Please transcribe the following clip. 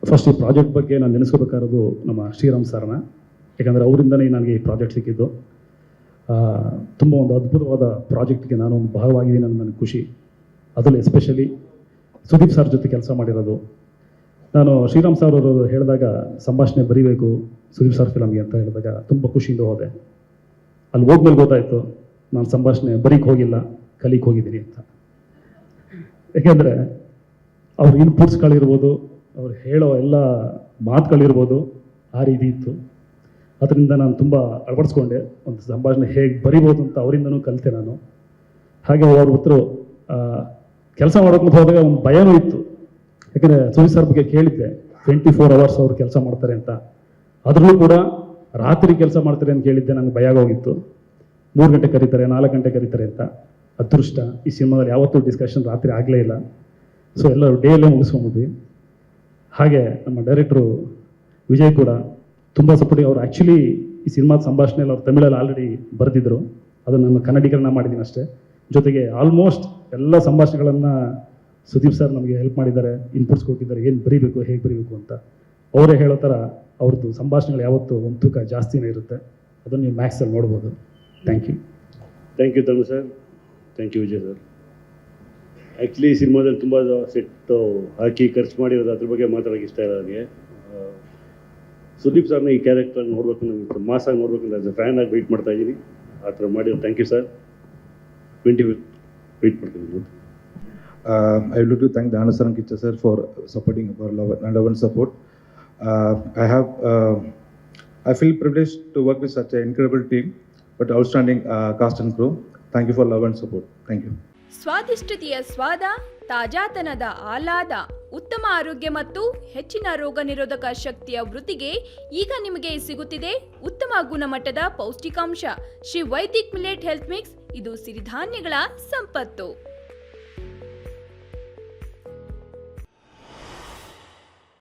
First ಈ project ಬಗ್ಗೆ ನಾನು ನೆನೆಸ್ಕೋಬೇಕಾಗಿರೋದು ನಮ್ಮ ಶ್ರೀರಾಮ್ ಸರ್ನ. ಯಾಕಂದರೆ ಅವರಿಂದನೇ ನನಗೆ ಈ ಪ್ರಾಜೆಕ್ಟ್ ಸಿಕ್ಕಿದ್ದು. ತುಂಬ ಒಂದು ಅದ್ಭುತವಾದ ಪ್ರಾಜೆಕ್ಟ್ಗೆ ನಾನು ಒಂದು ಭಾಗವಾಗಿದ್ದೀನಿ ಅನ್ನೋ ನನಗೆ ಖುಷಿ. ಅದರಲ್ಲಿ ಎಸ್ಪೆಷಲಿ ಸುದೀಪ್ ಸರ್ ಜೊತೆ ಕೆಲಸ ಮಾಡಿರೋದು. ನಾನು ಶ್ರೀರಾಮ್ ಸರ್ ಅವರು ಹೇಳಿದಾಗ ಸಂಭಾಷಣೆ ಬರೀಬೇಕು ಸುದೀಪ್ ಸರ್ ಫಿಲಮ್ಗೆ ಅಂತ ಹೇಳಿದಾಗ ತುಂಬ ಖುಷಿಯಿಂದ ಹೋದೆ. ಅಲ್ಲಿ ಹೋದ್ಮೇಲೆ ಗೊತ್ತಾಯಿತು ನಾನು ಸಂಭಾಷಣೆ ಬರೀಕ್ಕೆ ಹೋಗಿಲ್ಲ, ಕಲಿಕ್ಕೆ ಹೋಗಿದ್ದೀನಿ ಅಂತ. ಯಾಕೆಂದರೆ ಅವ್ರ ಇನ್ಪುಟ್ಸ್ಗಳಿರ್ಬೋದು, ಅವ್ರು ಹೇಳೋ ಎಲ್ಲ ಮಾತುಗಳಿರ್ಬೋದು, ಆ ರೀತಿ ಇತ್ತು. ಅದರಿಂದ ನಾನು ತುಂಬ ಅಳವಡಿಸ್ಕೊಂಡೆ. ಒಂದು ಸಂಭಾಷಣೆ ಹೇಗೆ ಬರಿಬೋದು ಅಂತ ಅವರಿಂದನೂ ಕಲಿತೆ ನಾನು. ಹಾಗೆ ಅವ್ರ ಹೊತ್ತರು ಕೆಲಸ ಮಾಡೋಕೆ ಹೋದಾಗ ಒಂದು ಭಯನೂ ಇತ್ತು. ಯಾಕಂದರೆ ಸುದೀಪ್ ಸರ್ ಬಗ್ಗೆ ಕೇಳಿದ್ದೆ 24 hours ಅವ್ರು ಕೆಲಸ ಮಾಡ್ತಾರೆ ಅಂತ. ಅದರಲ್ಲೂ ಕೂಡ ರಾತ್ರಿ ಕೆಲಸ ಮಾಡ್ತಾರೆ ಅಂತ ಕೇಳಿದ್ದೆ. ನನಗೆ ಭಯ ಆಗೋಗಿತ್ತು. 3 ಗಂಟೆ ಕರೀತಾರೆ, 4 ಗಂಟೆ ಕರೀತಾರೆ ಅಂತ. ಅದೃಷ್ಟ ಈ ಸಿನಿಮಾದಲ್ಲಿ ಯಾವತ್ತೂ ಡಿಸ್ಕಷನ್ ರಾತ್ರಿ ಆಗಲೇ ಇಲ್ಲ. ಸೊ ಎಲ್ಲರೂ ಡೇಯಲ್ಲೇ ಮುಗಿಸ್ಕೊಂಡ್ಬಿಟ್ವಿ. ಹಾಗೆ ನಮ್ಮ ಡೈರೆಕ್ಟ್ರು ವಿಜಯ್ ಕೂಡ ತುಂಬ ಸಪೋರ್ಟಿವ್. ಅವರು ಆ್ಯಕ್ಚುಲಿ ಈ ಸಿನಿಮಾದ ಸಂಭಾಷಣೆಯಲ್ಲಿ ಅವ್ರು ತಮಿಳಲ್ಲಿ ಆಲ್ರೆಡಿ ಬರೆದಿದ್ದರು. ಅದನ್ನು ನಾನು ಕನ್ನಡೀಕರಣ ಮಾಡಿದ್ದೀನಿ ಅಷ್ಟೇ. ಜೊತೆಗೆ ಆಲ್ಮೋಸ್ಟ್ ಎಲ್ಲ ಸಂಭಾಷಣೆಗಳನ್ನು ಸುದೀಪ್ ಸರ್ ನಮಗೆ ಹೆಲ್ಪ್ ಮಾಡಿದ್ದಾರೆ, ಇನ್ಪುಟ್ಸ್ ಕೊಟ್ಟಿದ್ದಾರೆ, ಏನು ಬರೀಬೇಕು, ಹೇಗೆ ಬರೀಬೇಕು ಅಂತ. ಅವರೇ ಹೇಳೋ ಥರ ಅವ್ರದ್ದು ಸಂಭಾಷಣೆಗಳು ಯಾವತ್ತೂ ಒಂದು ತೂಕ ಜಾಸ್ತಿನೇ ಇರುತ್ತೆ. ಅದನ್ನು ನೀವು ಮ್ಯಾಕ್ಸಲ್ಲಿ ನೋಡ್ಬೋದು. Thank you Tanu sir. Thank you Vijay sir. Actually ಈ ಸಿನಿಮಾದಲ್ಲಿ ತುಂಬ ಸೆಟ್ಟು ಹಾಕಿ ಖರ್ಚು ಮಾಡಿರೋದು, ಅದ್ರ ಬಗ್ಗೆ ಮಾತಾಡೋಕ್ಕೆ ಇಷ್ಟ ಇಲ್ಲ ನನಗೆ. ಸುದೀಪ್ ಸರ್ನ ಈ ಕ್ಯಾರೆಕ್ಟರ್ ನೋಡಬೇಕು, ನಮಗೆ ಮಾಸಾಗಿ ನೋಡಬೇಕು ಅಂತ ಆಸ್ ಎ ಫ್ಯಾನ್ ಆಗಿ ವೆಯ್ಟ್ ಮಾಡ್ತಾ ಇದ್ದೀನಿ. ಆ ಥರ ಮಾಡಿರೋ ಥ್ಯಾಂಕ್ ಯು ಸರ್. 20 ವೆಯ್ಟ್ ಮಾಡ್ತೀನಿ. I would like to thank Dana Sir and Kicha Sir for supporting our love and support. I feel privileged to work with such an incredible team, but outstanding cast and crew. Thank you for love and support. Thank you. ಸ್ವಾದಿಷ್ಟತೆಯ ಸ್ವಾದ, ತಾಜಾತನದ ಆಹ್ಲಾದ, ಉತ್ತಮ ಆರೋಗ್ಯ ಮತ್ತು ಹೆಚ್ಚಿನ ರೋಗ ನಿರೋಧಕ ಶಕ್ತಿಯ ವೃದ್ಧಿಗೆ ಈಗ ನಿಮಗೆ ಸಿಗುತ್ತಿದೆ ಉತ್ತಮ ಗುಣಮಟ್ಟದ ಪೌಷ್ಟಿಕಾಂಶ. Shri Vaidik millet health mix. ಇದು ಸಿರಿಧಾನ್ಯಗಳ ಸಂಪತ್ತು.